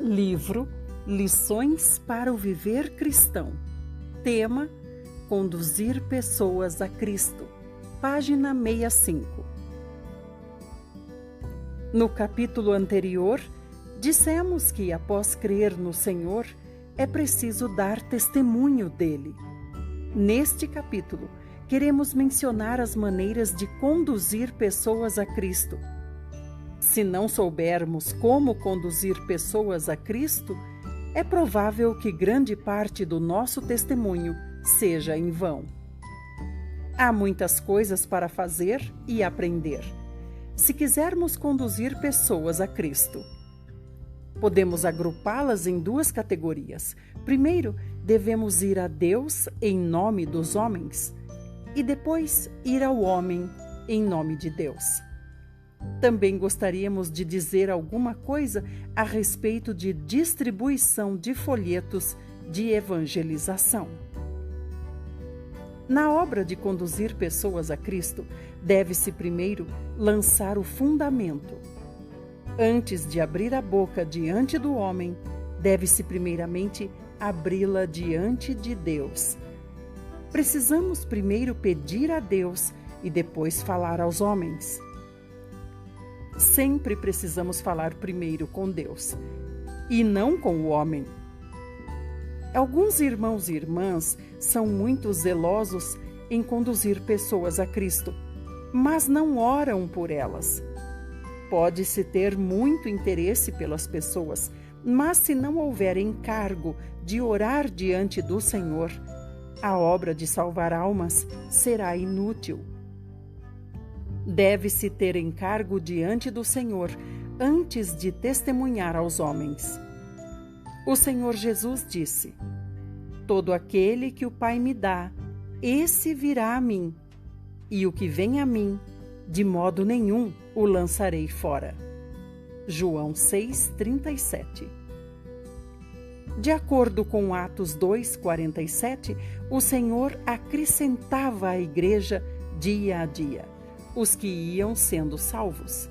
Livro Lições para o Viver Cristão. Tema: Conduzir pessoas a Cristo. Página 65. No capítulo anterior, dissemos que, após crer no Senhor, é preciso dar testemunho dele. Neste capítulo, queremos mencionar as maneiras de conduzir pessoas a Cristo. Se não soubermos como conduzir pessoas a Cristo, é provável que grande parte do nosso testemunho seja em vão. Há muitas coisas para fazer e aprender, se quisermos conduzir pessoas a Cristo. Podemos agrupá-las em duas categorias. Primeiro, devemos ir a Deus em nome dos homens, e depois ir ao homem em nome de Deus. Também gostaríamos de dizer alguma coisa a respeito de distribuição de folhetos de evangelização. Na obra de conduzir pessoas a Cristo, deve-se primeiro lançar o fundamento. Antes de abrir a boca diante do homem, deve-se primeiramente abri-la diante de Deus. Precisamos primeiro pedir a Deus e depois falar aos homens. Sempre precisamos falar primeiro com Deus e não com o homem. Alguns irmãos e irmãs são muito zelosos em conduzir pessoas a Cristo, mas não oram por elas. Pode-se ter muito interesse pelas pessoas, mas se não houver encargo de orar diante do Senhor, a obra de salvar almas será inútil. Deve-se ter encargo diante do Senhor antes de testemunhar aos homens. O Senhor Jesus disse: "Todo aquele que o Pai me dá, esse virá a mim, e o que vem a mim, de modo nenhum o lançarei fora." João 6:37. De acordo com Atos 2:47, o Senhor acrescentava à igreja dia a dia os que iam sendo salvos.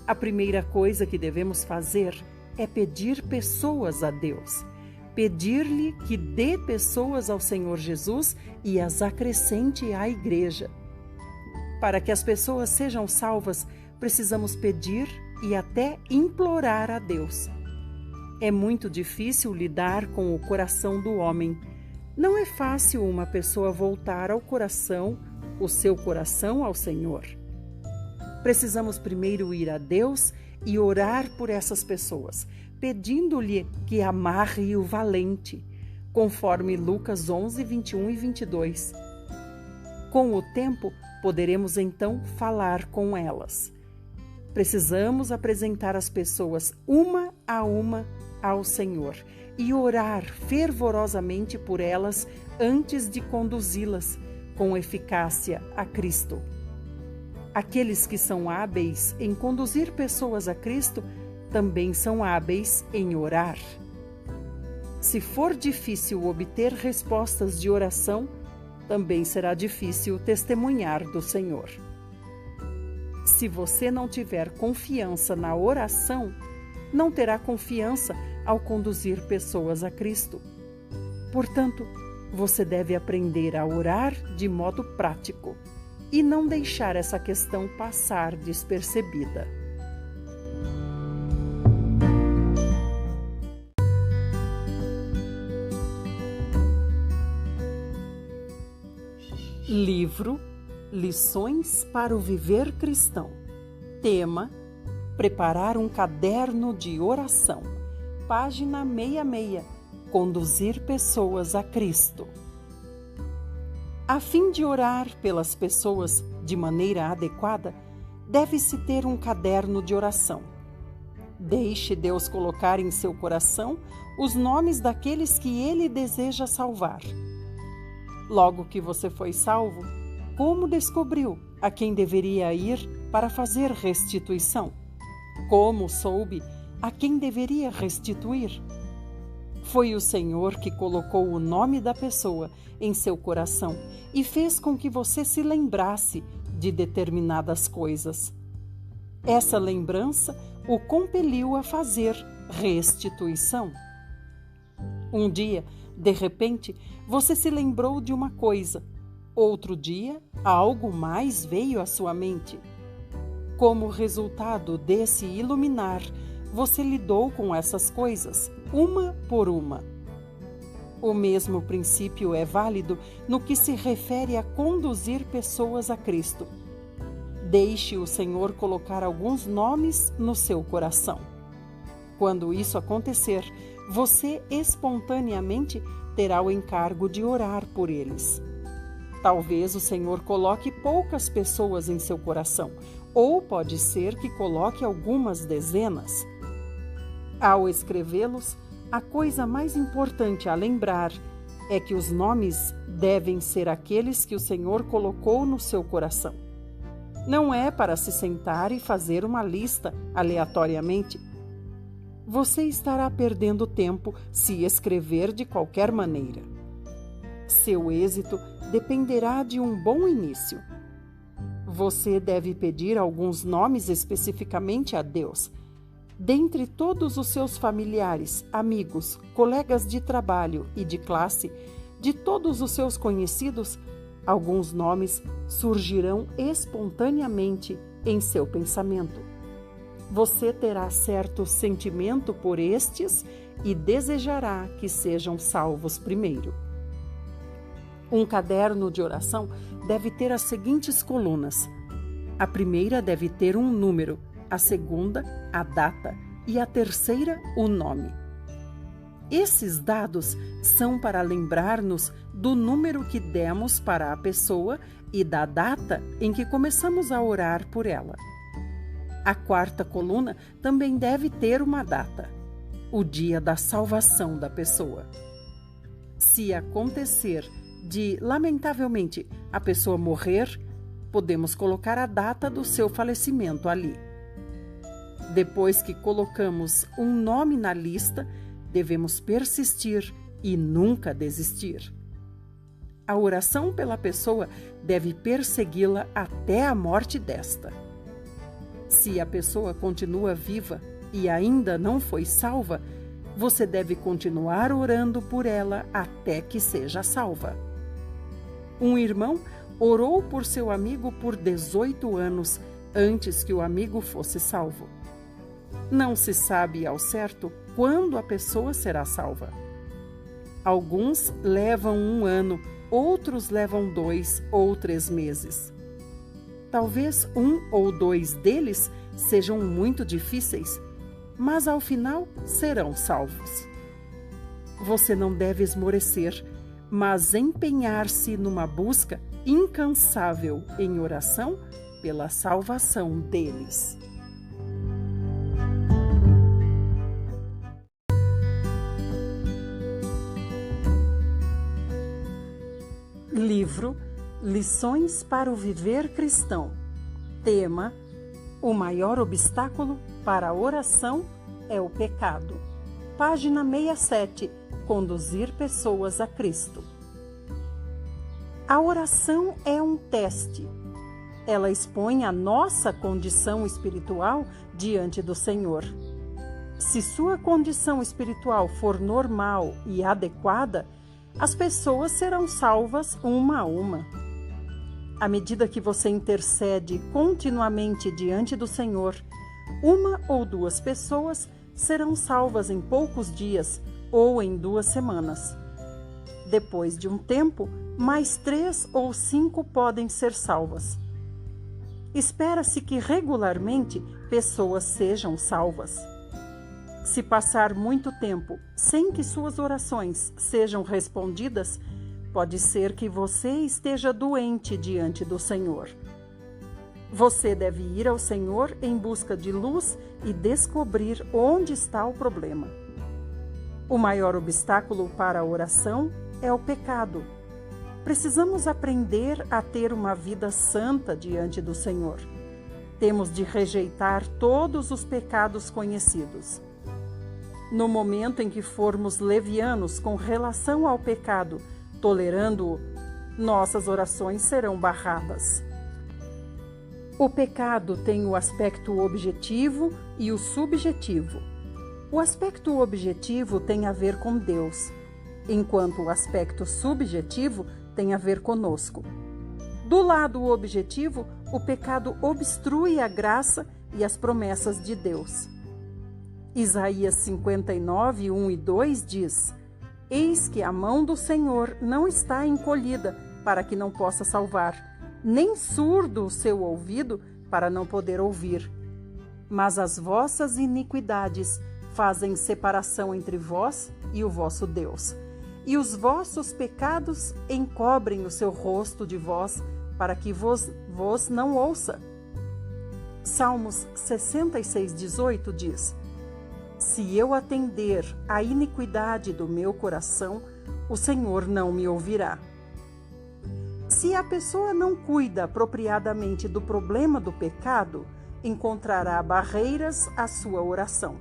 A primeira coisa que devemos fazer é pedir pessoas a Deus. Pedir-lhe que dê pessoas ao Senhor Jesus e as acrescente à igreja. Para que as pessoas sejam salvas, precisamos pedir e até implorar a Deus. É muito difícil lidar com o coração do homem. Não é fácil uma pessoa voltar o seu coração ao Senhor. Precisamos primeiro ir a Deus e orar por essas pessoas, pedindo-lhe que amarre o valente, conforme Lucas 11:21 e 22. Com o tempo, poderemos então falar com elas. Precisamos apresentar as pessoas uma a uma ao Senhor e orar fervorosamente por elas antes de conduzi-las com eficácia a Cristo. Aqueles que são hábeis em conduzir pessoas a Cristo também são hábeis em orar. Se for difícil obter respostas de oração, também será difícil testemunhar do Senhor. Se você não tiver confiança na oração, não terá confiança ao conduzir pessoas a Cristo. Portanto, você deve aprender a orar de modo prático e não deixar essa questão passar despercebida. Livro Lições para o Viver Cristão. Tema: Preparar um caderno de oração. Página 66. Conduzir pessoas a Cristo. A fim de orar pelas pessoas de maneira adequada, deve-se ter um caderno de oração. Deixe Deus colocar em seu coração os nomes daqueles que Ele deseja salvar. Logo que você foi salvo, como descobriu a quem deveria ir para fazer restituição? Como soube a quem deveria restituir? Foi o Senhor que colocou o nome da pessoa em seu coração e fez com que você se lembrasse de determinadas coisas. Essa lembrança o compeliu a fazer restituição. Um dia, de repente, você se lembrou de uma coisa. Outro dia, algo mais veio à sua mente. Como resultado desse iluminar, você lidou com essas coisas, uma por uma. O mesmo princípio é válido no que se refere a conduzir pessoas a Cristo. Deixe o Senhor colocar alguns nomes no seu coração. Quando isso acontecer, você espontaneamente terá o encargo de orar por eles. Talvez o Senhor coloque poucas pessoas em seu coração, ou pode ser que coloque algumas dezenas. Ao escrevê-los, a coisa mais importante a lembrar é que os nomes devem ser aqueles que o Senhor colocou no seu coração. Não é para se sentar e fazer uma lista aleatoriamente. Você estará perdendo tempo se escrever de qualquer maneira. Seu êxito dependerá de um bom início. Você deve pedir alguns nomes especificamente a Deus. Dentre todos os seus familiares, amigos, colegas de trabalho e de classe, de todos os seus conhecidos, alguns nomes surgirão espontaneamente em seu pensamento. Você terá certo sentimento por estes e desejará que sejam salvos primeiro. Um caderno de oração deve ter as seguintes colunas. A primeira deve ter um número, a segunda, a data e a terceira, o nome. Esses dados são para lembrar-nos do número que demos para a pessoa e da data em que começamos a orar por ela. A quarta coluna também deve ter uma data, o dia da salvação da pessoa. Se acontecer de, lamentavelmente, a pessoa morrer, podemos colocar a data do seu falecimento ali. Depois que colocamos um nome na lista, devemos persistir e nunca desistir. A oração pela pessoa deve persegui-la até a morte desta. Se a pessoa continua viva e ainda não foi salva, você deve continuar orando por ela até que seja salva. Um irmão orou por seu amigo por 18 anos antes que o amigo fosse salvo. Não se sabe ao certo quando a pessoa será salva. Alguns levam 1 ano, outros levam 2 ou 3 meses. Talvez 1 ou 2 deles sejam muito difíceis, mas ao final serão salvos. Você não deve esmorecer, mas empenhar-se numa busca incansável em oração pela salvação deles. Livro Lições para o Viver Cristão. Tema: o maior obstáculo para a oração é o pecado. Página 67. Conduzir pessoas a Cristo. A oração é um teste. Ela expõe a nossa condição espiritual diante do Senhor. Se sua condição espiritual for normal e adequada, as pessoas serão salvas uma a uma. À medida que você intercede continuamente diante do Senhor, 1 ou 2 pessoas serão salvas em poucos dias ou em 2 semanas. Depois de um tempo, mais 3 ou 5 podem ser salvas. Espera-se que regularmente pessoas sejam salvas. Se passar muito tempo sem que suas orações sejam respondidas, pode ser que você esteja doente diante do Senhor. Você deve ir ao Senhor em busca de luz e descobrir onde está o problema. O maior obstáculo para a oração é o pecado. Precisamos aprender a ter uma vida santa diante do Senhor. Temos de rejeitar todos os pecados conhecidos. No momento em que formos levianos com relação ao pecado, tolerando-o, nossas orações serão barradas. O pecado tem o aspecto objetivo e o subjetivo. O aspecto objetivo tem a ver com Deus, enquanto o aspecto subjetivo tem a ver conosco. Do lado objetivo, o pecado obstrui a graça e as promessas de Deus. Isaías 59, 1 e 2 diz: Eis que a mão do Senhor não está encolhida para que não possa salvar, nem surdo o seu ouvido para não poder ouvir. Mas as vossas iniquidades fazem separação entre vós e o vosso Deus, e os vossos pecados encobrem o seu rosto de vós, para que vos não ouça. Salmos 66, 18 diz: Se eu atender à iniquidade do meu coração, o Senhor não me ouvirá. Se a pessoa não cuida apropriadamente do problema do pecado, encontrará barreiras à sua oração.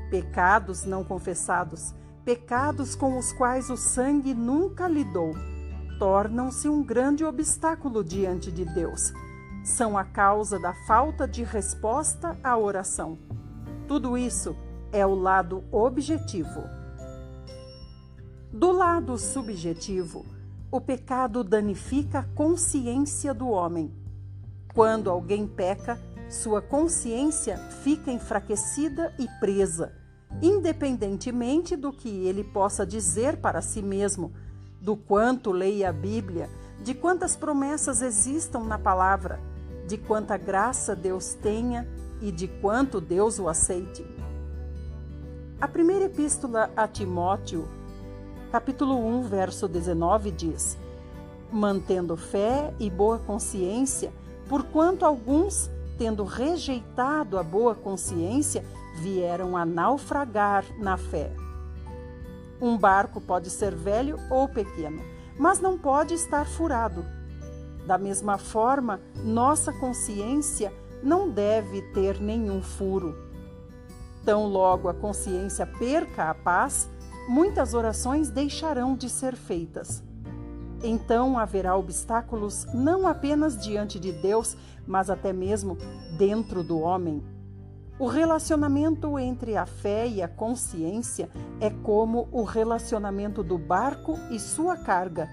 Pecados não confessados, pecados com os quais o sangue nunca lidou, tornam-se um grande obstáculo diante de Deus. São a causa da falta de resposta à oração. Tudo isso é o lado objetivo. Do lado subjetivo, o pecado danifica a consciência do homem. Quando alguém peca, sua consciência fica enfraquecida e presa, independentemente do que ele possa dizer para si mesmo, do quanto leia a Bíblia, de quantas promessas existam na palavra, de quanta graça Deus tenha e de quanto Deus o aceite. A primeira epístola a Timóteo, capítulo 1, verso 19 diz: Mantendo fé e boa consciência, porquanto alguns, tendo rejeitado a boa consciência, vieram a naufragar na fé. Um barco pode ser velho ou pequeno, mas não pode estar furado. Da mesma forma, nossa consciência não deve ter nenhum furo. Tão logo a consciência perca a paz, muitas orações deixarão de ser feitas. Então haverá obstáculos não apenas diante de Deus, mas até mesmo dentro do homem. O relacionamento entre a fé e a consciência é como o relacionamento do barco e sua carga.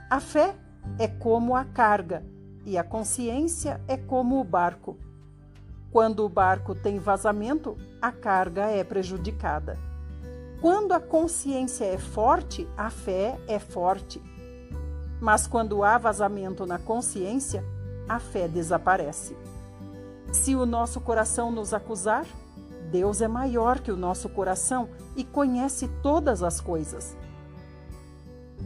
A fé é como a carga e a consciência é como o barco. Quando o barco tem vazamento, a carga é prejudicada. Quando a consciência é forte, a fé é forte. Mas quando há vazamento na consciência, a fé desaparece. Se o nosso coração nos acusar, Deus é maior que o nosso coração e conhece todas as coisas.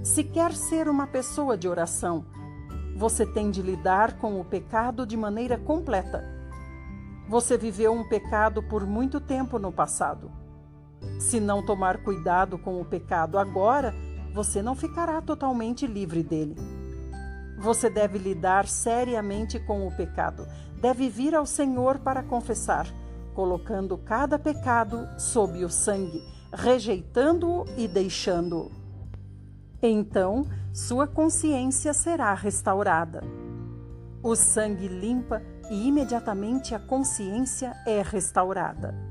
Se quer ser uma pessoa de oração, você tem de lidar com o pecado de maneira completa. Você viveu um pecado por muito tempo no passado. Se não tomar cuidado com o pecado agora, você não ficará totalmente livre dele. Você deve lidar seriamente com o pecado. Deve vir ao Senhor para confessar, colocando cada pecado sob o sangue, rejeitando-o e deixando-o. Então, sua consciência será restaurada. O sangue limpa e imediatamente a consciência é restaurada.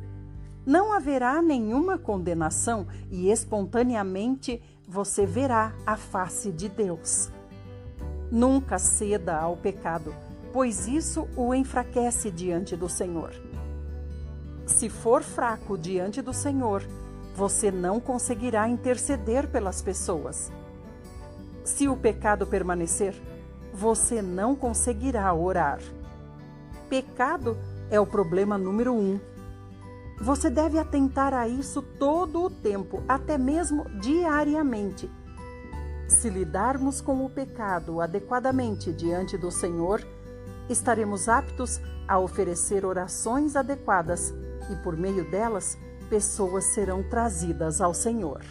Não haverá nenhuma condenação e espontaneamente você verá a face de Deus. Nunca ceda ao pecado, pois isso o enfraquece diante do Senhor. Se for fraco diante do Senhor, você não conseguirá interceder pelas pessoas. Se o pecado permanecer, você não conseguirá orar. Pecado é o problema número 1. Você deve atentar a isso todo o tempo, até mesmo diariamente. Se lidarmos com o pecado adequadamente diante do Senhor, estaremos aptos a oferecer orações adequadas e, por meio delas, pessoas serão trazidas ao Senhor.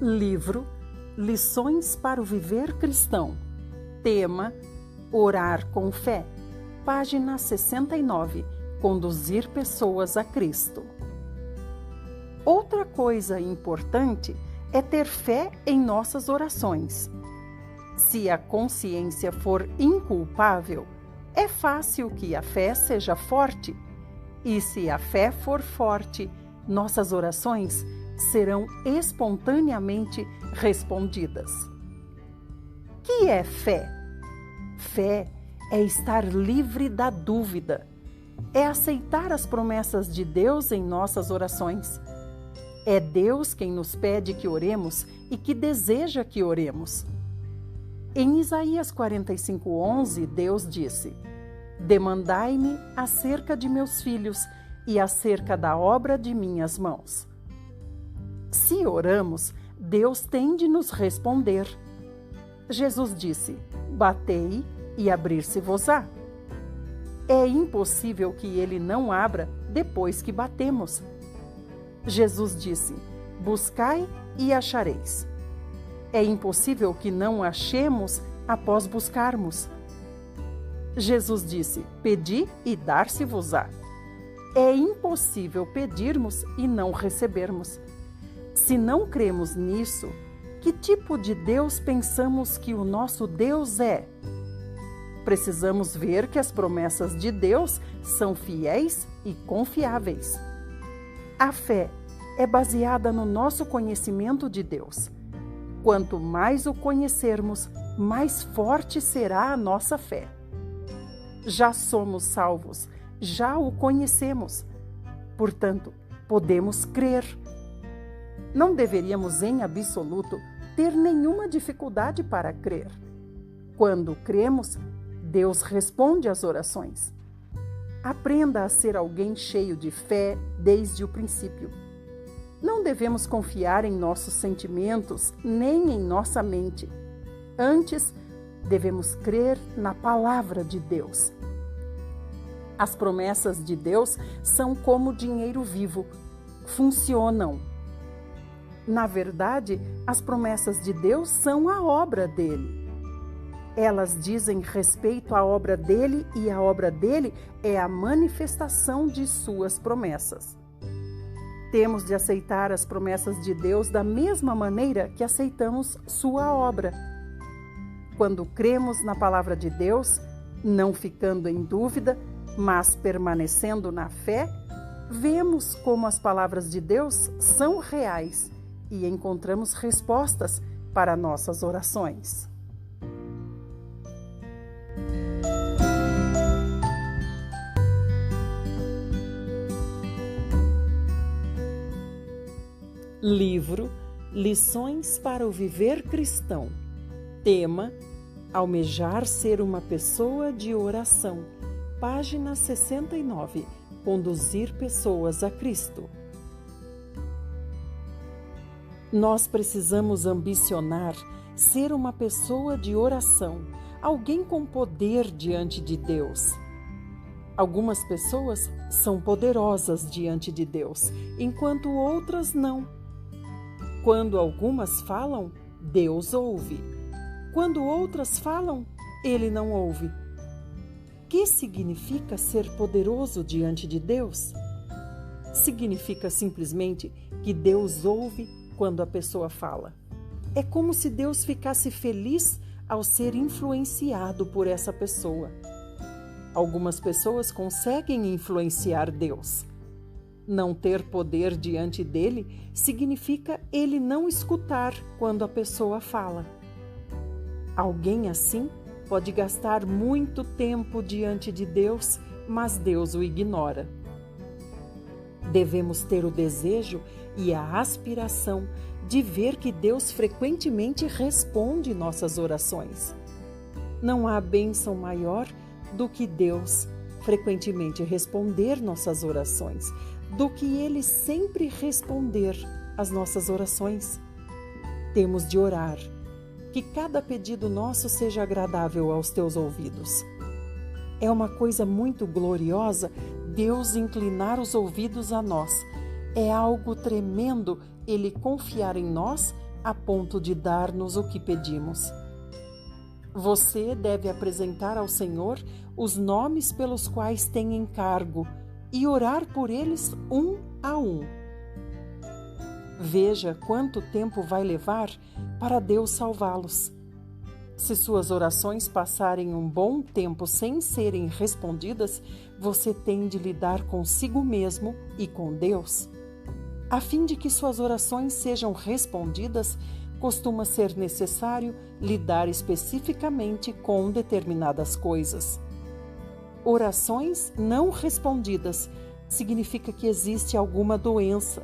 Livro Lições para o Viver Cristão. Tema: Orar com Fé. Página 69. Conduzir pessoas a Cristo. Outra coisa importante é ter fé em nossas orações. Se a consciência for inculpável, é fácil que a fé seja forte. E se a fé for forte, nossas orações serão espontaneamente respondidas. Que é fé? Fé é estar livre da dúvida. É aceitar as promessas de Deus em nossas orações. É Deus quem nos pede que oremos e que deseja que oremos. Em Isaías 45:11, Deus disse: Demandai-me acerca de meus filhos e acerca da obra de minhas mãos. Se oramos, Deus tem de nos responder. Jesus disse: Batei e abrir-se-vos-á. É impossível que ele não abra depois que batemos. Jesus disse: Buscai e achareis. É impossível que não achemos após buscarmos. Jesus disse: Pedi e dar-se-vos-á. É impossível pedirmos e não recebermos. Se não cremos nisso, que tipo de Deus pensamos que o nosso Deus é? Precisamos ver que as promessas de Deus são fiéis e confiáveis. A fé é baseada no nosso conhecimento de Deus. Quanto mais o conhecermos, mais forte será a nossa fé. Já somos salvos, já o conhecemos. Portanto, podemos crer. Não deveríamos, em absoluto, ter nenhuma dificuldade para crer. Quando cremos, Deus responde às orações. Aprenda a ser alguém cheio de fé desde o princípio. Não devemos confiar em nossos sentimentos nem em nossa mente. Antes, devemos crer na palavra de Deus. As promessas de Deus são como dinheiro vivo, funcionam. Na verdade, as promessas de Deus são a obra dele. Elas dizem respeito à obra dele e a obra dele é a manifestação de suas promessas. Temos de aceitar as promessas de Deus da mesma maneira que aceitamos sua obra. Quando cremos na palavra de Deus, não ficando em dúvida, mas permanecendo na fé, vemos como as palavras de Deus são reais e encontramos respostas para nossas orações. Livro Lições para o Viver Cristão. Tema: Almejar ser uma pessoa de oração. Página 69. Conduzir pessoas a Cristo. Nós precisamos ambicionar ser uma pessoa de oração, alguém com poder diante de Deus. Algumas pessoas são poderosas diante de Deus, enquanto outras não. Quando algumas falam, Deus ouve. Quando outras falam, Ele não ouve. Que significa ser poderoso diante de Deus? Significa simplesmente que Deus ouve quando a pessoa fala. É como se Deus ficasse feliz ao ser influenciado por essa pessoa. Algumas pessoas conseguem influenciar Deus. Não ter poder diante dele significa ele não escutar quando a pessoa fala. Alguém assim pode gastar muito tempo diante de Deus, mas Deus o ignora. Devemos ter o desejo e a aspiração de ver que Deus frequentemente responde nossas orações. Não há bênção maior do que Deus frequentemente responder nossas orações, do que Ele sempre responder às nossas orações. Temos de orar, que cada pedido nosso seja agradável aos teus ouvidos. É uma coisa muito gloriosa Deus inclinar os ouvidos a nós. É algo tremendo Ele confiar em nós a ponto de dar-nos o que pedimos. Você deve apresentar ao Senhor os nomes pelos quais tem encargo e orar por eles um a um. Veja quanto tempo vai levar para Deus salvá-los. Se suas orações passarem um bom tempo sem serem respondidas, você tem de lidar consigo mesmo e com Deus. A fim de que suas orações sejam respondidas, costuma ser necessário lidar especificamente com determinadas coisas. Orações não respondidas significa que existe alguma doença.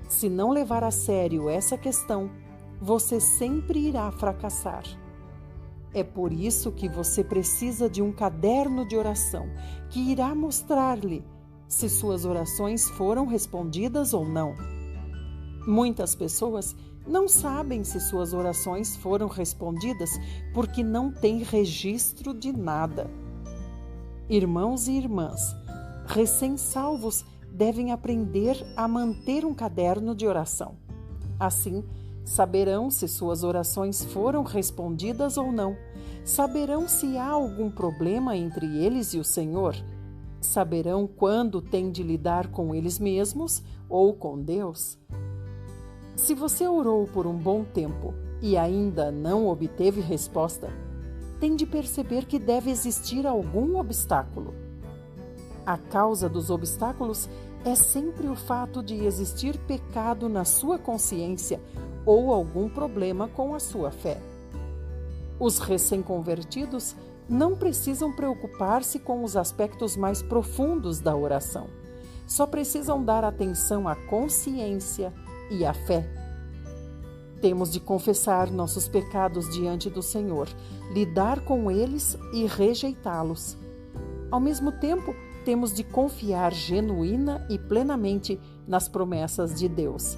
Se não levar a sério essa questão, você sempre irá fracassar. É por isso que você precisa de um caderno de oração que irá mostrar-lhe se suas orações foram respondidas ou não. Muitas pessoas não sabem se suas orações foram respondidas porque não têm registro de nada. Irmãos e irmãs, recém-salvos devem aprender a manter um caderno de oração. Assim, saberão se suas orações foram respondidas ou não. Saberão se há algum problema entre eles e o Senhor. Saberão quando têm de lidar com eles mesmos ou com Deus. Se você orou por um bom tempo e ainda não obteve resposta, tem de perceber que deve existir algum obstáculo. A causa dos obstáculos é sempre o fato de existir pecado na sua consciência ou algum problema com a sua fé. Os recém-convertidos não precisam preocupar-se com os aspectos mais profundos da oração. Só precisam dar atenção à consciência e à fé. Temos de confessar nossos pecados diante do Senhor, lidar com eles e rejeitá-los. Ao mesmo tempo, temos de confiar genuína e plenamente nas promessas de Deus.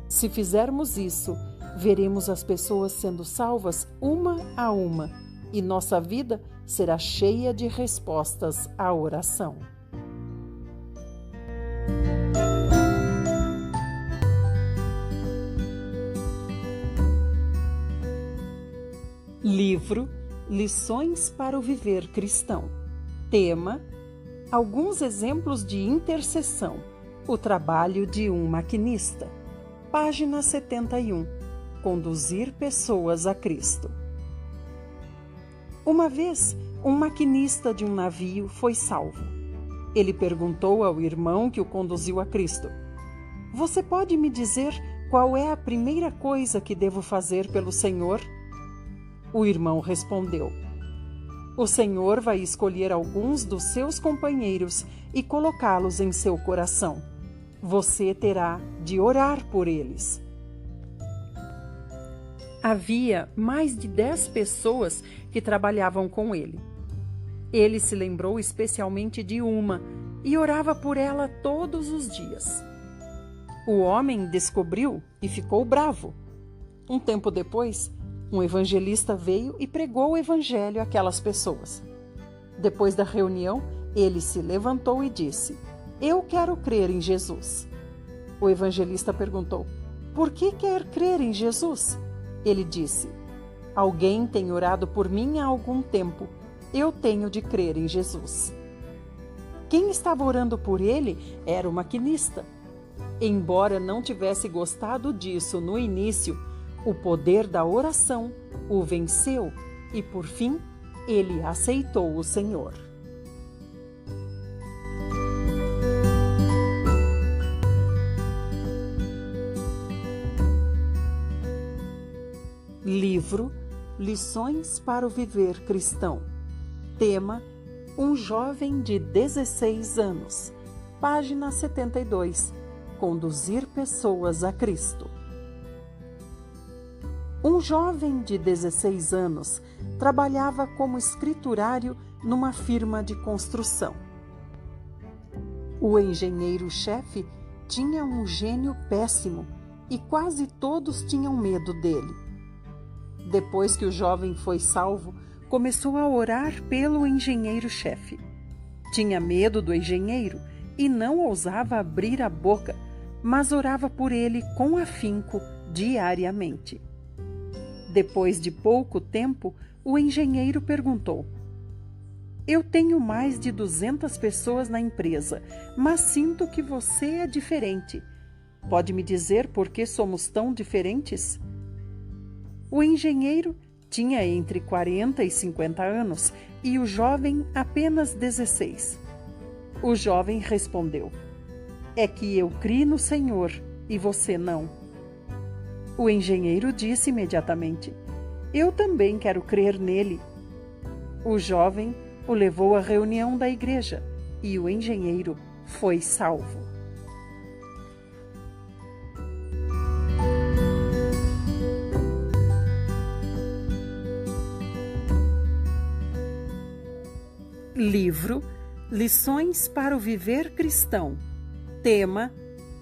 Se fizermos isso, veremos as pessoas sendo salvas uma a uma e nossa vida será cheia de respostas à oração. Livro Lições para o Viver Cristão. Tema: Alguns exemplos de intercessão. O trabalho de um maquinista. Página 71. Conduzir pessoas a Cristo. Uma vez, um maquinista de um navio foi salvo. Ele perguntou ao irmão que o conduziu a Cristo: Você pode me dizer qual é a primeira coisa que devo fazer pelo Senhor? O irmão respondeu: O Senhor vai escolher alguns dos seus companheiros e colocá-los em seu coração. Você terá de orar por eles. Havia mais de 10 pessoas que trabalhavam com ele. Ele se lembrou especialmente de uma e orava por ela todos os dias. O homem descobriu e ficou bravo. Um tempo depois, um evangelista veio e pregou o evangelho àquelas pessoas. Depois da reunião, ele se levantou e disse: Eu quero crer em Jesus. O evangelista perguntou: Por que quer crer em Jesus? Ele disse: Alguém tem orado por mim há algum tempo. Eu tenho de crer em Jesus. Quem estava orando por ele era o maquinista. Embora não tivesse gostado disso no início, o poder da oração o venceu e, por fim, ele aceitou o Senhor. Livro Lições para o Viver Cristão. Tema: Um jovem de 16 anos. Página 72. Conduzir pessoas a Cristo. Um jovem de 16 anos trabalhava como escriturário numa firma de construção. O engenheiro-chefe tinha um gênio péssimo e quase todos tinham medo dele. Depois que o jovem foi salvo, começou a orar pelo engenheiro-chefe. Tinha medo do engenheiro e não ousava abrir a boca, mas orava por ele com afinco diariamente. Depois de pouco tempo, o engenheiro perguntou: Eu tenho mais de 200 pessoas na empresa, mas sinto que você é diferente. Pode me dizer por que somos tão diferentes? O engenheiro tinha entre 40 e 50 anos e o jovem apenas 16. O jovem respondeu: é que eu criei no Senhor e você não. O engenheiro disse imediatamente: eu também quero crer nele. O jovem o levou à reunião da igreja e o engenheiro foi salvo. Livro Lições para o Viver Cristão. Tema: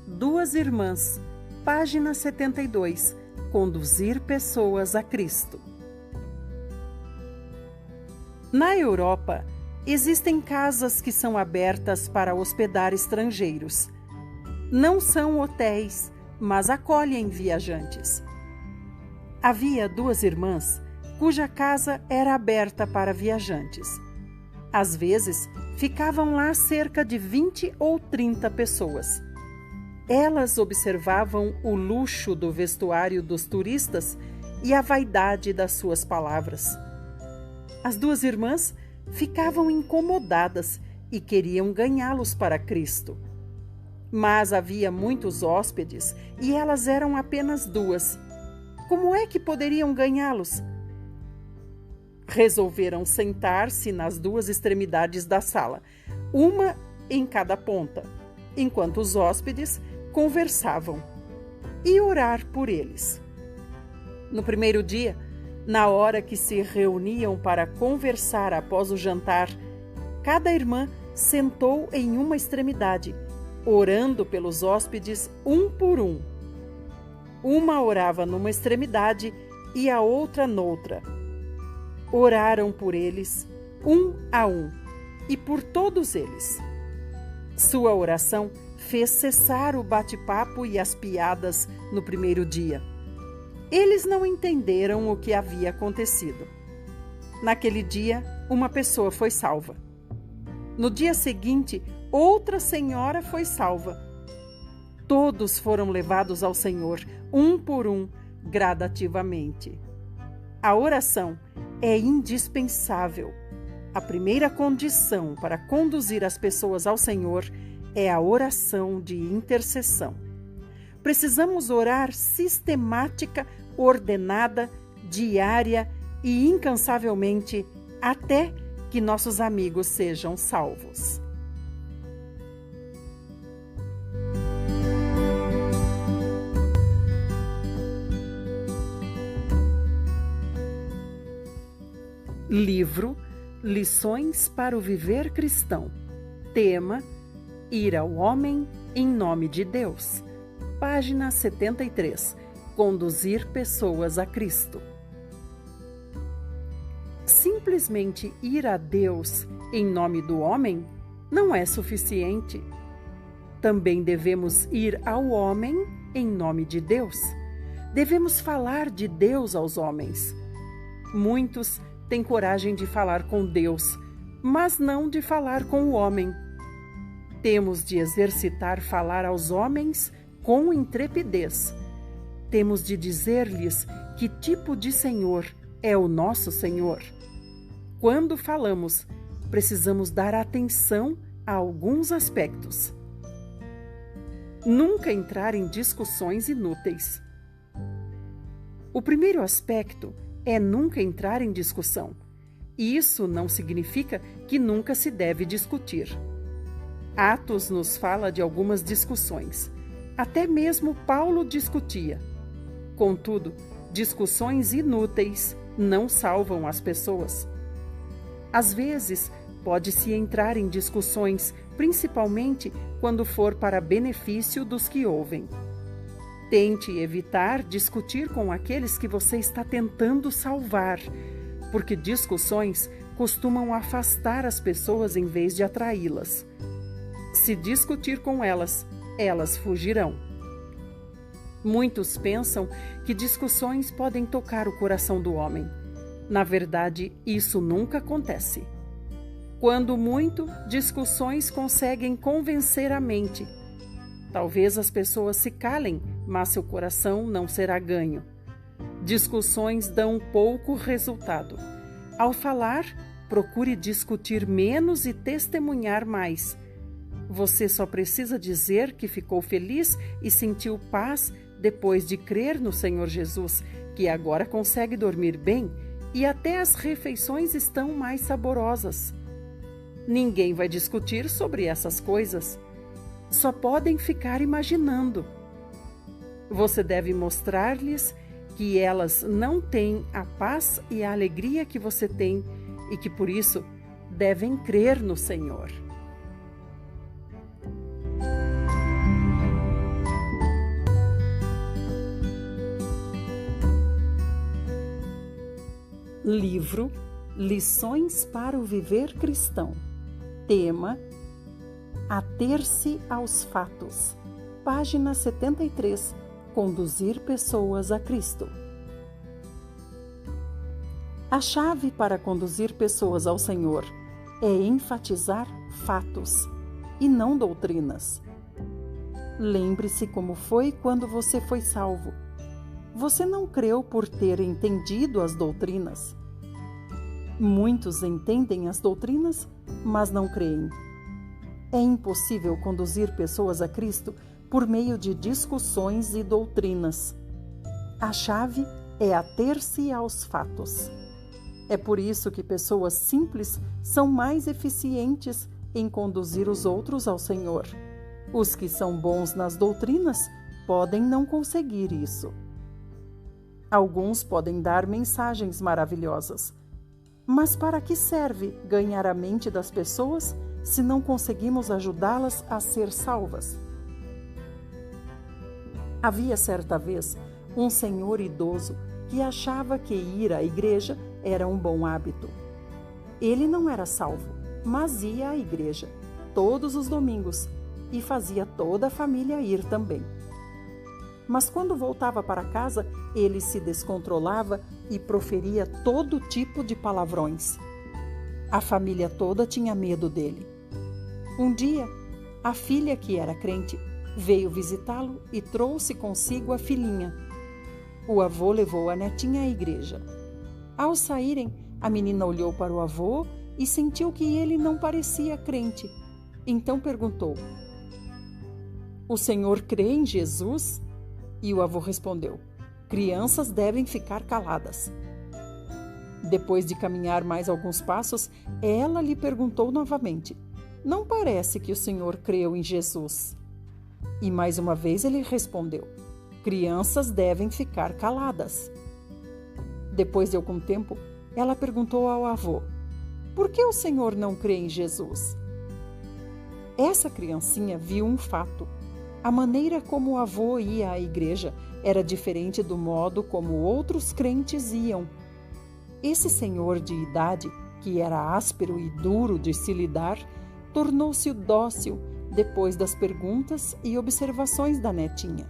Duas Irmãs. Página 72. Conduzir pessoas a Cristo. Na Europa, existem casas que são abertas para hospedar estrangeiros. Não são hotéis, mas acolhem viajantes. Havia duas irmãs cuja casa era aberta para viajantes. Às vezes, ficavam lá cerca de 20 ou 30 pessoas. Elas observavam o luxo do vestuário dos turistas e a vaidade das suas palavras. As duas irmãs ficavam incomodadas e queriam ganhá-los para Cristo. Mas havia muitos hóspedes e elas eram apenas duas. Como é que poderiam ganhá-los? Resolveram sentar-se nas duas extremidades da sala, uma em cada ponta, enquanto os hóspedes conversavam, e orar por eles. No primeiro dia, na hora que se reuniam para conversar após o jantar, cada irmã sentou em uma extremidade, orando pelos hóspedes um por um. Uma orava numa extremidade e a outra noutra. Oraram por eles, um a um, e por todos eles. Sua oração fez cessar o bate-papo e as piadas no primeiro dia. Eles não entenderam o que havia acontecido. Naquele dia, uma pessoa foi salva. No dia seguinte, outra senhora foi salva. Todos foram levados ao Senhor, um por um, gradativamente. A oração é indispensável. A primeira condição para conduzir as pessoas ao Senhor é a oração de intercessão. Precisamos orar sistemática, ordenada, diária e incansavelmente até que nossos amigos sejam salvos. Livro Lições para o Viver Cristão. Tema: Ir ao homem em nome de Deus. Página 73. Conduzir pessoas a Cristo. Simplesmente ir a Deus em nome do homem não é suficiente. Também devemos ir ao homem em nome de Deus. Devemos falar de Deus aos homens. Muitos têm coragem de falar com Deus, mas não de falar com o homem. Temos de exercitar falar aos homens com intrepidez. Temos de dizer-lhes que tipo de Senhor é o nosso Senhor. Quando falamos, precisamos dar atenção a alguns aspectos. Nunca entrar em discussões inúteis. O primeiro aspecto é nunca entrar em discussão. Isso não significa que nunca se deve discutir. Atos nos fala de algumas discussões. Até mesmo Paulo discutia. Contudo, discussões inúteis não salvam as pessoas. Às vezes, pode-se entrar em discussões, principalmente quando for para benefício dos que ouvem. Tente evitar discutir com aqueles que você está tentando salvar, porque discussões costumam afastar as pessoas em vez de atraí-las. Se discutir com elas, elas fugirão. Muitos pensam que discussões podem tocar o coração do homem. Na verdade, isso nunca acontece. Quando muito, discussões conseguem convencer a mente. Talvez as pessoas se calem, mas seu coração não será ganho. Discussões dão pouco resultado. Ao falar, procure discutir menos e testemunhar mais. Você só precisa dizer que ficou feliz e sentiu paz depois de crer no Senhor Jesus, que agora consegue dormir bem e até as refeições estão mais saborosas. Ninguém vai discutir sobre essas coisas. Só podem ficar imaginando. Você deve mostrar-lhes que elas não têm a paz e a alegria que você tem e que, por isso, devem crer no Senhor. Livro Lições para o Viver Cristão. Tema: Ater-se aos fatos. Página 73. Conduzir pessoas a Cristo. A chave para conduzir pessoas ao Senhor é enfatizar fatos e não doutrinas. Lembre-se como foi quando você foi salvo. Você não creu por ter entendido as doutrinas. Muitos entendem as doutrinas, mas não creem. É impossível conduzir pessoas a Cristo por meio de discussões e doutrinas. A chave é ater-se aos fatos. É por isso que pessoas simples são mais eficientes em conduzir os outros ao Senhor. Os que são bons nas doutrinas podem não conseguir isso. Alguns podem dar mensagens maravilhosas. Mas para que serve ganhar a mente das pessoas se não conseguimos ajudá-las a ser salvas? Havia certa vez um senhor idoso que achava que ir à igreja era um bom hábito. Ele não era salvo, mas ia à igreja todos os domingos e fazia toda a família ir também. Mas quando voltava para casa, ele se descontrolava e proferia todo tipo de palavrões. A família toda tinha medo dele. Um dia, a filha, que era crente, veio visitá-lo e trouxe consigo a filhinha. O avô levou a netinha à igreja. Ao saírem, a menina olhou para o avô e sentiu que ele não parecia crente. Então perguntou: "O senhor crê em Jesus?" E o avô respondeu: "Crianças devem ficar caladas." Depois de caminhar mais alguns passos, ela lhe perguntou novamente: "Não parece que o senhor creu em Jesus?" E mais uma vez ele respondeu: "Crianças devem ficar caladas." Depois de algum tempo, ela perguntou ao avô: "Por que o senhor não crê em Jesus?" Essa criancinha viu um fato. A maneira como o avô ia à igreja era diferente do modo como outros crentes iam. Esse senhor de idade, que era áspero e duro de se lidar, tornou-se dócil depois das perguntas e observações da netinha.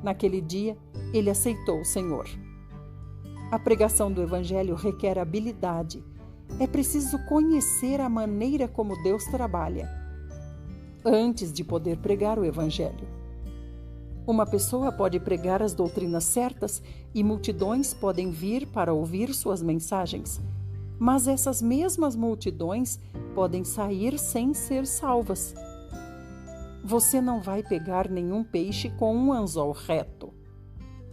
Naquele dia, ele aceitou o Senhor. A pregação do Evangelho requer habilidade. É preciso conhecer a maneira como Deus trabalha antes de poder pregar o Evangelho. Uma pessoa pode pregar as doutrinas certas e multidões podem vir para ouvir suas mensagens, mas essas mesmas multidões podem sair sem ser salvas. Você não vai pegar nenhum peixe com um anzol reto.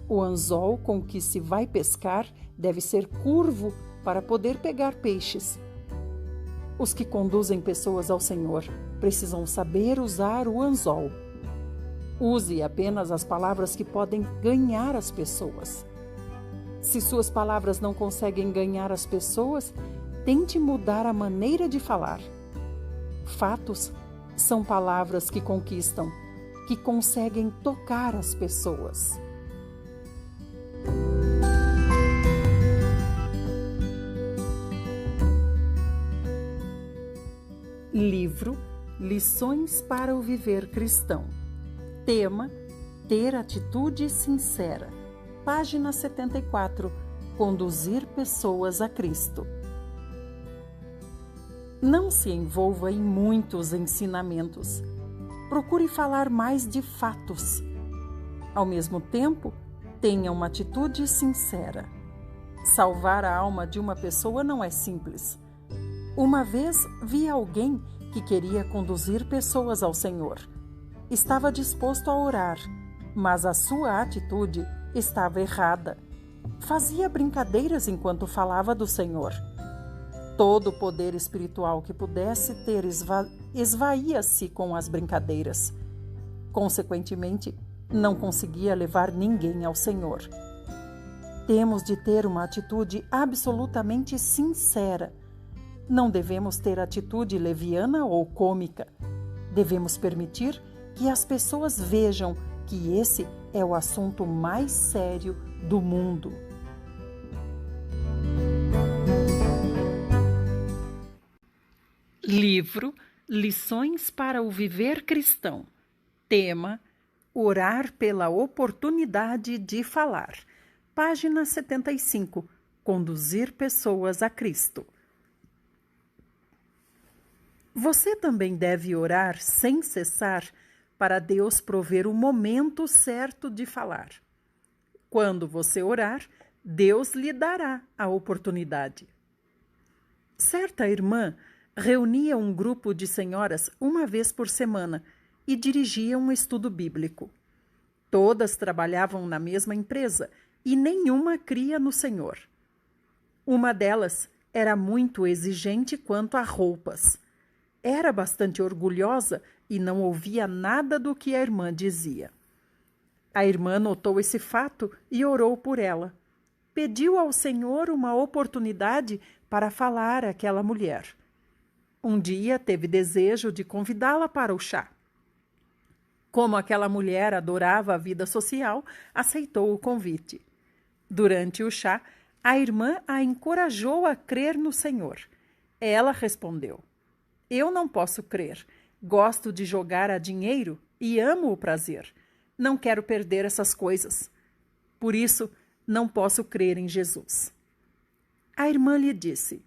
O anzol com que se vai pescar deve ser curvo para poder pegar peixes. Os que conduzem pessoas ao Senhor precisam saber usar o anzol. Use apenas as palavras que podem ganhar as pessoas. Se suas palavras não conseguem ganhar as pessoas, tente mudar a maneira de falar. Fatos são palavras que conquistam, que conseguem tocar as pessoas. Livro Lições para o Viver Cristão. Tema: Ter atitude sincera. Página 74. Conduzir pessoas a Cristo. Não se envolva em muitos ensinamentos. procure falar mais de fatos. Ao mesmo tempo, tenha uma atitude sincera. Salvar a alma de uma pessoa não é simples. Uma vez vi alguém que queria conduzir pessoas ao Senhor. Estava disposto a orar, mas a sua atitude estava errada. Fazia brincadeiras enquanto falava do Senhor. Todo o poder espiritual que pudesse ter esvaía-se com as brincadeiras. Consequentemente, não conseguia levar ninguém ao Senhor. Temos de ter uma atitude absolutamente sincera. Não devemos ter atitude leviana ou cômica. Devemos permitir que as pessoas vejam que esse é o assunto mais sério do mundo. Livro Lições para o Viver Cristão. Tema: Orar pela oportunidade de falar. Página 75. Conduzir pessoas a Cristo. Você também deve orar sem cessar para Deus prover o momento certo de falar. Quando você orar, Deus lhe dará a oportunidade. Certa irmã reunia um grupo de senhoras uma vez por semana e dirigia um estudo bíblico. Todas trabalhavam na mesma empresa e nenhuma cria no Senhor. Uma delas era muito exigente quanto a roupas. Era bastante orgulhosa e não ouvia nada do que a irmã dizia. A irmã notou esse fato e orou por ela. Pediu ao Senhor uma oportunidade para falar àquela mulher. Um dia teve desejo de convidá-la para o chá. Como aquela mulher adorava a vida social, aceitou o convite. Durante o chá, a irmã a encorajou a crer no Senhor. Ela respondeu: Eu não posso crer. Gosto de jogar a dinheiro e amo o prazer. Não quero perder essas coisas. Por isso, não posso crer em Jesus. A irmã lhe disse: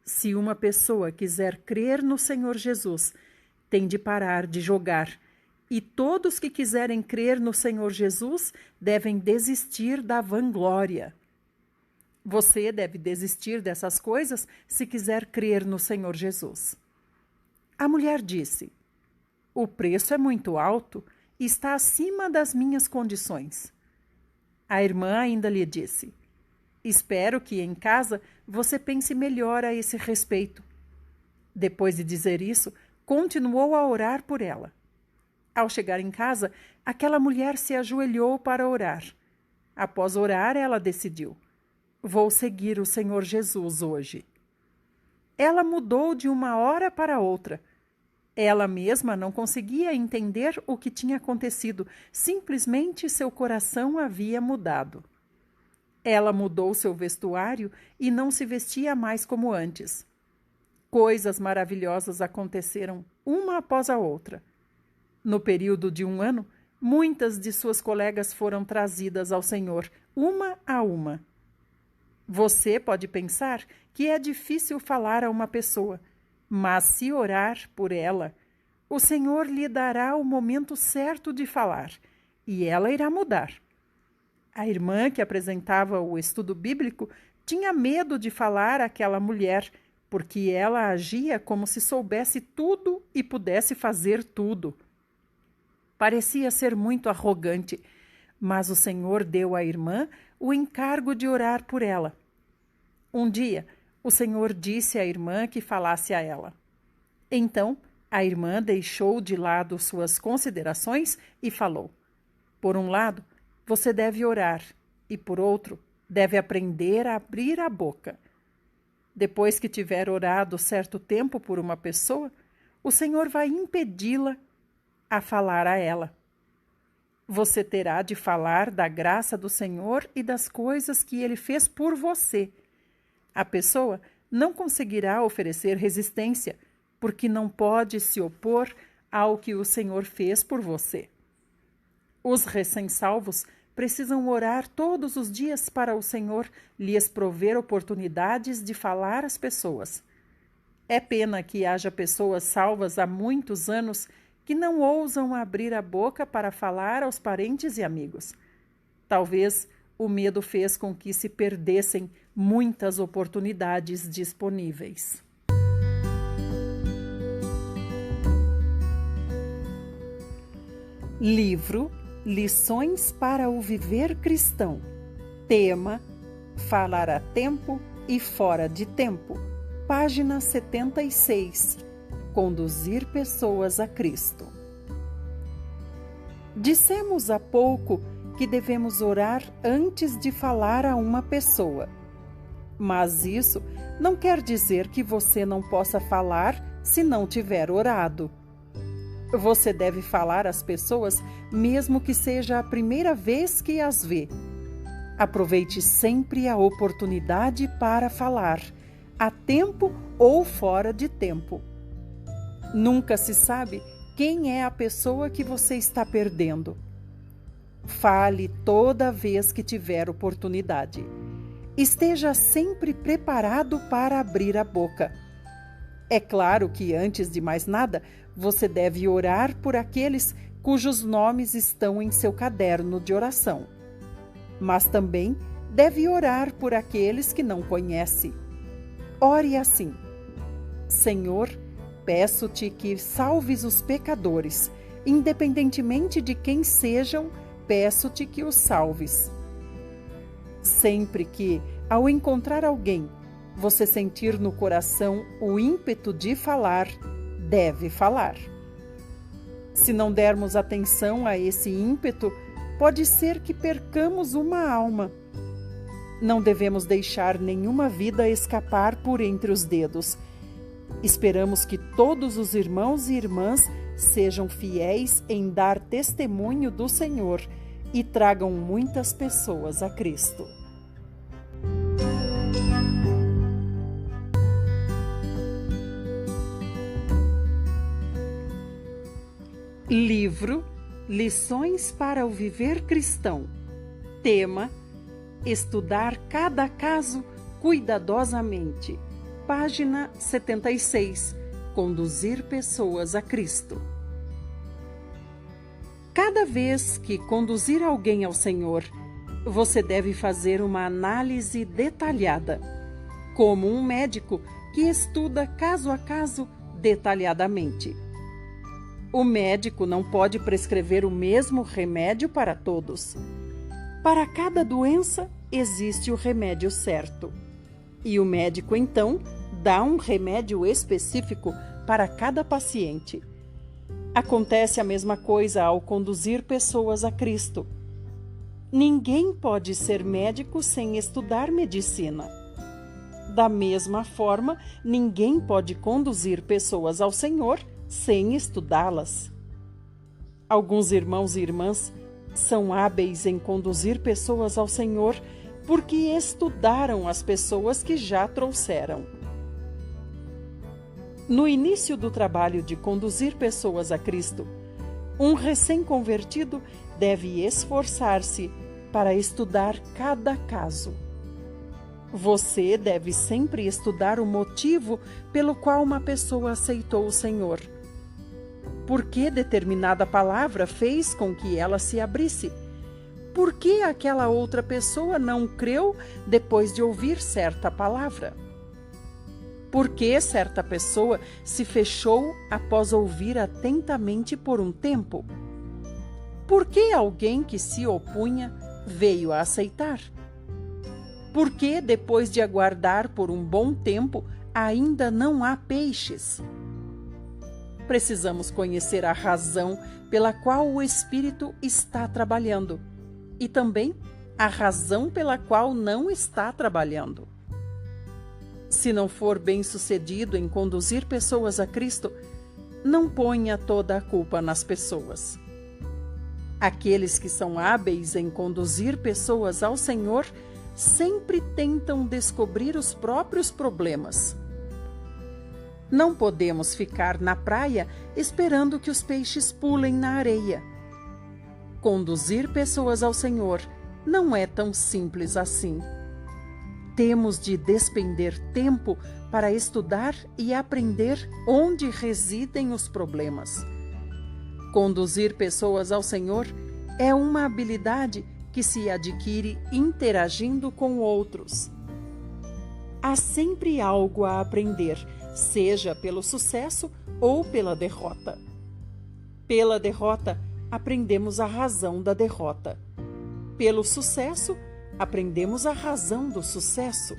Se uma pessoa quiser crer no Senhor Jesus, tem de parar de jogar. E todos que quiserem crer no Senhor Jesus devem desistir da vanglória. Você deve desistir dessas coisas se quiser crer no Senhor Jesus. A mulher disse: O preço é muito alto e está acima das minhas condições. A irmã ainda lhe disse: Espero que em casa você pense melhor a esse respeito. Depois de dizer isso, continuou a orar por ela. Ao chegar em casa, aquela mulher se ajoelhou para orar. Após orar, ela decidiu: Vou seguir o Senhor Jesus hoje. Ela mudou de uma hora para outra. Ela mesma não conseguia entender o que tinha acontecido, simplesmente seu coração havia mudado. Ela mudou seu vestuário e não se vestia mais como antes. Coisas maravilhosas aconteceram uma após a outra. No período de 1 ano, muitas de suas colegas foram trazidas ao Senhor, uma a uma. Você pode pensar que é difícil falar a uma pessoa, mas se orar por ela, o Senhor lhe dará o momento certo de falar, e ela irá mudar. A irmã que apresentava o estudo bíblico tinha medo de falar àquela mulher, porque ela agia como se soubesse tudo e pudesse fazer tudo. Parecia ser muito arrogante, mas o Senhor deu à irmã o encargo de orar por ela. Um dia, o Senhor disse à irmã que falasse a ela. Então, a irmã deixou de lado suas considerações e falou: Por um lado, você deve orar, e por outro, deve aprender a abrir a boca. Depois que tiver orado certo tempo por uma pessoa, o Senhor vai impedi-la a falar a ela. Você terá de falar da graça do Senhor e das coisas que Ele fez por você. A pessoa não conseguirá oferecer resistência, porque não pode se opor ao que o Senhor fez por você. Os recém-salvos precisam orar todos os dias para o Senhor lhes prover oportunidades de falar às pessoas. É pena que haja pessoas salvas há muitos anos que não ousam abrir a boca para falar aos parentes e amigos. Talvez o medo fez com que se perdessem muitas oportunidades disponíveis. Livro Lições para o Viver Cristão. Tema: Falar a tempo e fora de tempo. Página 76. Conduzir pessoas a Cristo. Dissemos há pouco que devemos orar antes de falar a uma pessoa. Mas isso não quer dizer que você não possa falar se não tiver orado. Você deve falar às pessoas mesmo que seja a primeira vez que as vê. Aproveite sempre a oportunidade para falar, a tempo ou fora de tempo. Nunca se sabe quem é a pessoa que você está perdendo. Fale toda vez que tiver oportunidade. Esteja sempre preparado para abrir a boca. É claro que, antes de mais nada, você deve orar por aqueles cujos nomes estão em seu caderno de oração. Mas também deve orar por aqueles que não conhece. Ore assim: Senhor, peço-te que salves os pecadores, independentemente de quem sejam, peço-te que os salves. Sempre que, ao encontrar alguém, você sentir no coração o ímpeto de falar, deve falar. Se não dermos atenção a esse ímpeto, pode ser que percamos uma alma. Não devemos deixar nenhuma vida escapar por entre os dedos. Esperamos que todos os irmãos e irmãs sejam fiéis em dar testemunho do Senhor e tragam muitas pessoas a Cristo. Livro Lições para o Viver Cristão. Tema: Estudar cada caso cuidadosamente. Página 76. Conduzir pessoas a Cristo. Cada vez que conduzir alguém ao Senhor, você deve fazer uma análise detalhada, como um médico que estuda caso a caso detalhadamente. O médico não pode prescrever o mesmo remédio para todos. Para cada doença, existe o remédio certo. E o médico, então, dá um remédio específico para cada paciente. Acontece a mesma coisa ao conduzir pessoas a Cristo. Ninguém pode ser médico sem estudar medicina. Da mesma forma, ninguém pode conduzir pessoas ao Senhor sem estudá-las. Alguns irmãos e irmãs são hábeis em conduzir pessoas ao Senhor porque estudaram as pessoas que já trouxeram. No início do trabalho de conduzir pessoas a Cristo, um recém-convertido deve esforçar-se para estudar cada caso. Você deve sempre estudar o motivo pelo qual uma pessoa aceitou o Senhor. Por que determinada palavra fez com que ela se abrisse? Por que aquela outra pessoa não creu depois de ouvir certa palavra? Por que certa pessoa se fechou após ouvir atentamente por um tempo? Por que alguém que se opunha veio a aceitar? Por que, depois de aguardar por um bom tempo, ainda não há peixes? Precisamos conhecer a razão pela qual o Espírito está trabalhando e também a razão pela qual não está trabalhando. Se não for bem-sucedido em conduzir pessoas a Cristo, não ponha toda a culpa nas pessoas. Aqueles que são hábeis em conduzir pessoas ao Senhor sempre tentam descobrir os próprios problemas. Não podemos ficar na praia esperando que os peixes pulem na areia. Conduzir pessoas ao Senhor não é tão simples assim. Temos de despender tempo para estudar e aprender onde residem os problemas. Conduzir pessoas ao Senhor é uma habilidade que se adquire interagindo com outros. Há sempre algo a aprender, seja pelo sucesso ou pela derrota. Pela derrota, aprendemos a razão da derrota. Pelo sucesso, aprendemos a razão do sucesso.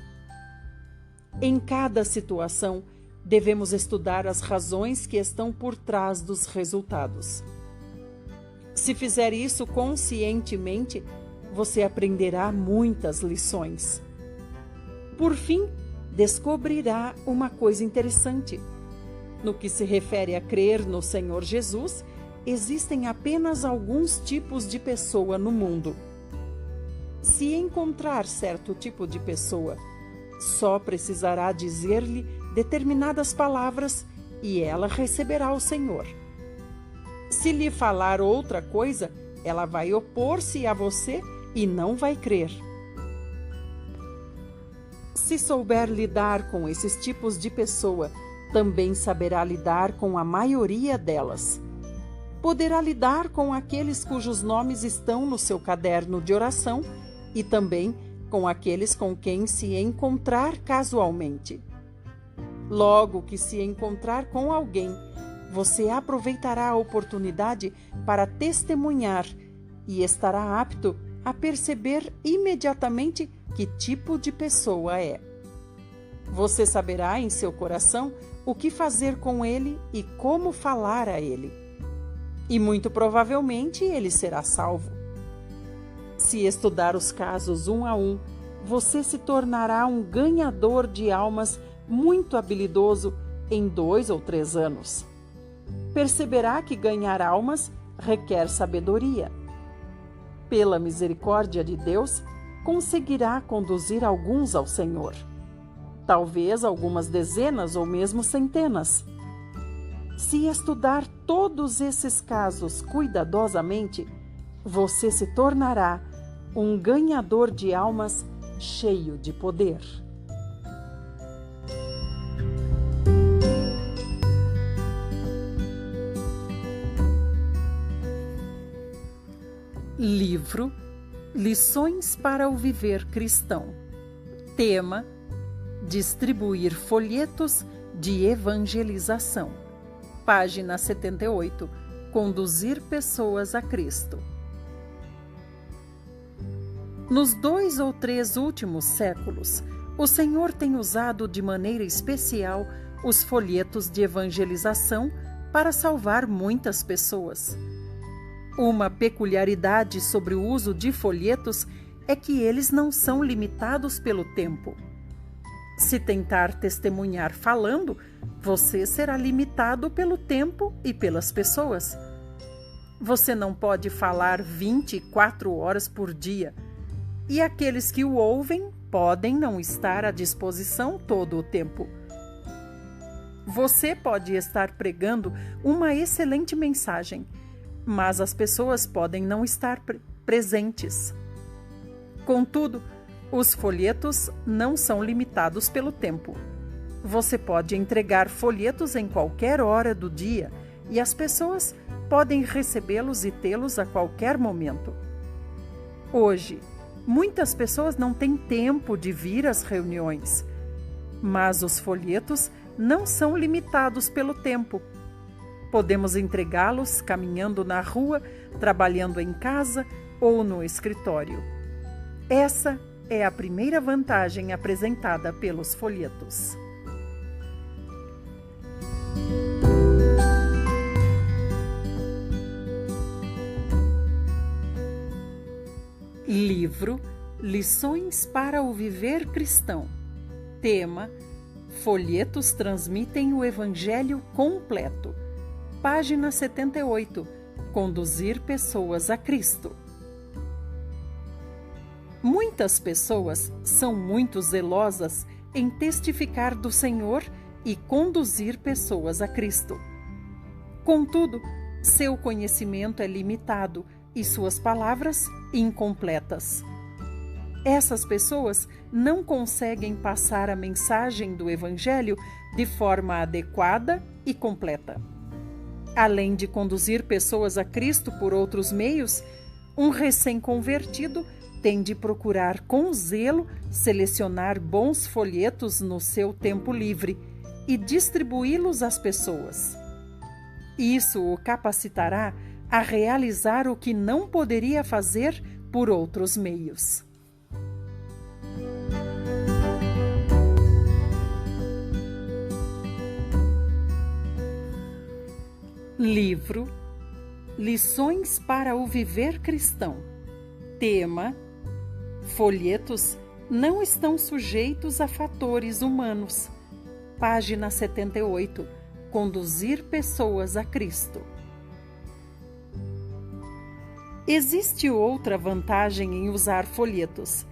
Em cada situação, devemos estudar as razões que estão por trás dos resultados. Se fizer isso conscientemente, você aprenderá muitas lições. Por fim, descobrirá uma coisa interessante. No que se refere a crer no Senhor Jesus, existem apenas alguns tipos de pessoa no mundo. Se encontrar certo tipo de pessoa, só precisará dizer-lhe determinadas palavras e ela receberá o Senhor. Se lhe falar outra coisa, ela vai opor-se a você e não vai crer. Se souber lidar com esses tipos de pessoa, também saberá lidar com a maioria delas. Poderá lidar com aqueles cujos nomes estão no seu caderno de oração e também com aqueles com quem se encontrar casualmente. Logo que se encontrar com alguém, você aproveitará a oportunidade para testemunhar e estará apto a perceber imediatamente que tipo de pessoa é. Você saberá em seu coração o que fazer com ele e como falar a ele. E muito provavelmente ele será salvo. Se estudar os casos um a um, você se tornará um ganhador de almas muito habilidoso em 2 ou 3 anos. Perceberá que ganhar almas requer sabedoria. Pela misericórdia de Deus, conseguirá conduzir alguns ao Senhor. Talvez algumas dezenas ou mesmo centenas. Se estudar todos esses casos cuidadosamente, você se tornará um ganhador de almas cheio de poder. Livro Lições para o Viver Cristão. Tema: distribuir folhetos de evangelização. Página 78. Conduzir pessoas a Cristo. Nos 2 ou 3 últimos séculos, o Senhor tem usado de maneira especial os folhetos de evangelização para salvar muitas pessoas. Uma peculiaridade sobre o uso de folhetos é que eles não são limitados pelo tempo. Se tentar testemunhar falando, você será limitado pelo tempo e pelas pessoas. Você não pode falar 24 horas por dia, e aqueles que o ouvem podem não estar à disposição todo o tempo. Você pode estar pregando uma excelente mensagem, mas as pessoas podem não estar presentes. Contudo, os folhetos não são limitados pelo tempo. Você pode entregar folhetos em qualquer hora do dia e as pessoas podem recebê-los e tê-los a qualquer momento. Hoje, muitas pessoas não têm tempo de vir às reuniões, mas os folhetos não são limitados pelo tempo. Podemos entregá-los caminhando na rua, trabalhando em casa ou no escritório. Essa é a primeira vantagem apresentada pelos folhetos. Livro Lições para o Viver Cristão. Tema: folhetos transmitem o Evangelho completo. Página 78. Conduzir pessoas a Cristo. Muitas pessoas são muito zelosas em testificar do Senhor e conduzir pessoas a Cristo. Contudo, seu conhecimento é limitado e suas palavras incompletas. Essas pessoas não conseguem passar a mensagem do Evangelho de forma adequada e completa. Além de conduzir pessoas a Cristo por outros meios, um recém-convertido tem de procurar com zelo selecionar bons folhetos no seu tempo livre e distribuí-los às pessoas. Isso o capacitará a realizar o que não poderia fazer por outros meios. Livro Lições para o Viver Cristão. Tema: folhetos não estão sujeitos a fatores humanos. Página 78. Conduzir pessoas a Cristo. Existe outra vantagem em usar folhetos.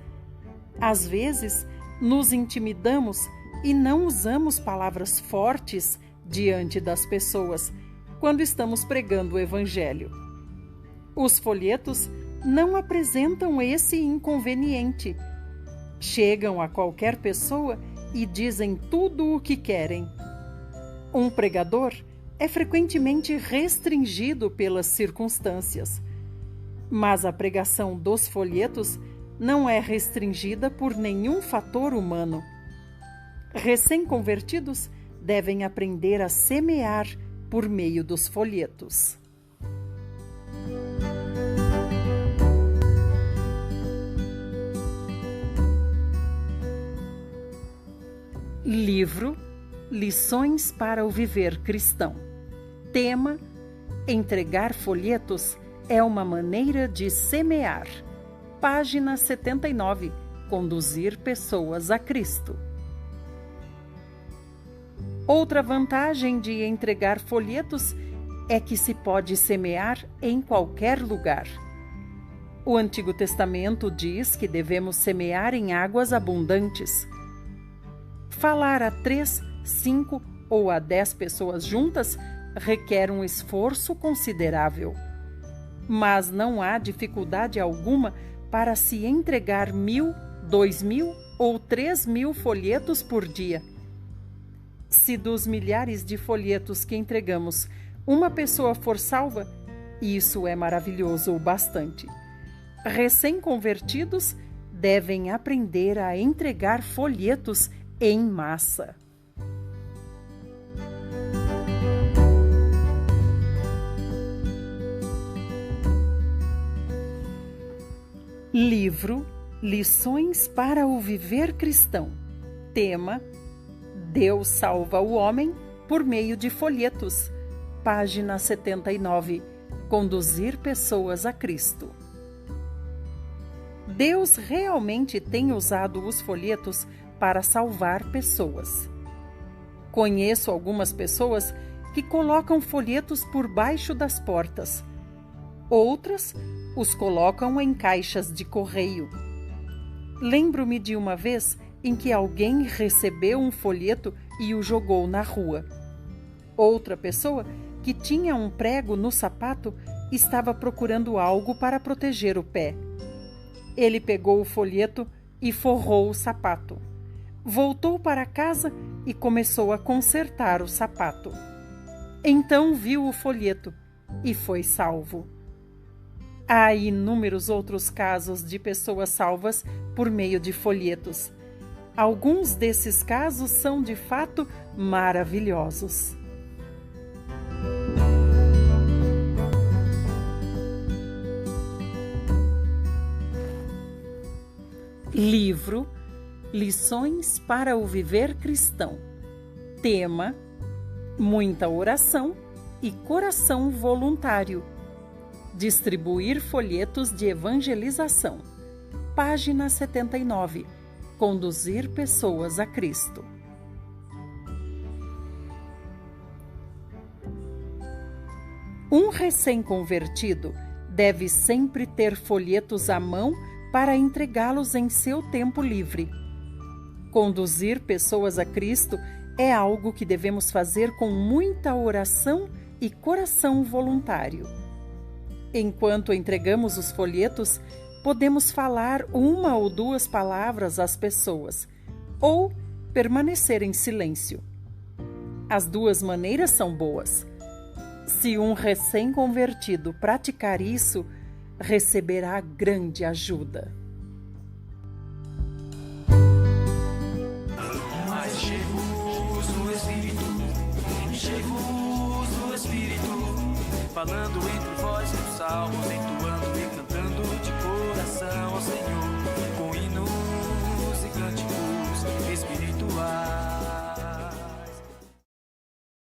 Às vezes, nos intimidamos e não usamos palavras fortes diante das pessoas quando estamos pregando o Evangelho. Os folhetos não apresentam esse inconveniente. Chegam a qualquer pessoa e dizem tudo o que querem. Um pregador é frequentemente restringido pelas circunstâncias, mas a pregação dos folhetos não é restringida por nenhum fator humano. Recém-convertidos devem aprender a semear por meio dos folhetos. Livro Lições para o Viver Cristão. Tema: entregar folhetos é uma maneira de semear. Página 79. Conduzir pessoas a Cristo. Outra vantagem de entregar folhetos é que se pode semear em qualquer lugar. O Antigo Testamento diz que devemos semear em águas abundantes. Falar a 3, 5 ou a 10 pessoas juntas requer um esforço considerável. Mas não há dificuldade alguma para se entregar 1.000, 2.000 ou 3.000 folhetos por dia. Se dos milhares de folhetos que entregamos, uma pessoa for salva, isso é maravilhoso o bastante. Recém-convertidos devem aprender a entregar folhetos em massa. Livro Lições para o Viver Cristão. Tema: Deus salva o homem por meio de folhetos. Página 79. Conduzir pessoas a Cristo. Deus realmente tem usado os folhetos para salvar pessoas. Conheço algumas pessoas que colocam folhetos por baixo das portas. Outras os colocam em caixas de correio. Lembro-me de uma vez em que alguém recebeu um folheto e o jogou na rua. Outra pessoa, que tinha um prego no sapato, estava procurando algo para proteger o pé. Ele pegou o folheto e forrou o sapato. Voltou para casa e começou a consertar o sapato. Então viu o folheto e foi salvo. Há inúmeros outros casos de pessoas salvas por meio de folhetos. Alguns desses casos são de fato maravilhosos. Livro Lições para o Viver Cristão. Tema: muita oração e coração voluntário. Distribuir folhetos de evangelização. Página 79. Conduzir pessoas a Cristo. Um recém-convertido deve sempre ter folhetos à mão para entregá-los em seu tempo livre. Conduzir pessoas a Cristo é algo que devemos fazer com muita oração e coração voluntário. Enquanto entregamos os folhetos, podemos falar uma ou duas palavras às pessoas, ou permanecer em silêncio. As duas maneiras são boas. Se um recém-convertido praticar isso, receberá grande ajuda. Falando entre vós, salmos entoando.